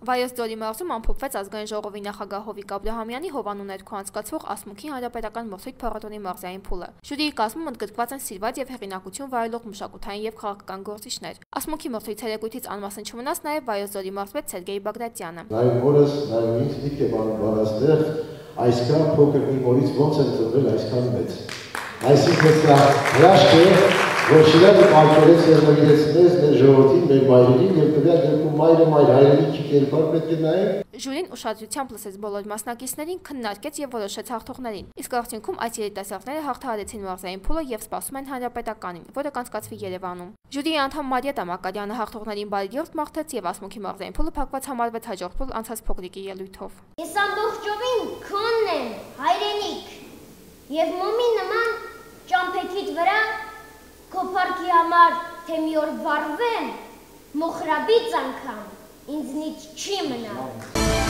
Վայոց ձորի մարզում ամփոփվեց ազգային ժողովի նախագահ Հովիկ Աբրահամյանի հովանու ներքո անցկացվող ասմուքի հանրապետական մրցույթ փառատոնի մարզային փուլը։ Ժյուրիի կազմում ընդգրկված են սիրված եւ հեղինակություն վայելող մշակութային եւ քաղաքական գործիչներ։ Ասմուքի մրցույթ ցերեկույթից անմասն չմնաց նաեւ Վայոց ձորի մարզպետ Սերգեյ Բագրատյանը։ Նաեւ օրս նաեւ ինձ դիք եմ անբարազդեղ այսքան փոքր մի մորից ոնց են ծնվել այսքան մեծ։ Այսինքն դա հրաշք է, որ շիրակը պարգևեց երբևէ մեր ժողովրդին, մեր մայրերին եւ դրա երկու մայրը հայրենիքի կերպար պետք է նայեն։ Ժյուրին ուշադրությամբ լսեց բոլոր մասնակիցներին, քննարկեց եւ որոշեց հաղթողներին։ Իսկ արդյունքում այս երիտասարդները հաղթահարեցին մարզային փուլը եւ սպասում են հանրապետականին, որը կանցկացվի Երևանում։ Ժյուրիի անդամ Մարիետա Մակարյանը հաղթողներին բարիգործ մաղթեց եւ ասմուքի մարզային փուլը փակված համարվեց հաջորդ փուլ անցած փոքրիկի ելույթով։ Ես ամբողջովին քոնն եմ, հայրենիք, եւ մոմի նման ճամփեքիդ վրա քո փառքի համար թե մի օր վառվեմ, մոխրաբից անգամ ինձնից չի մնա։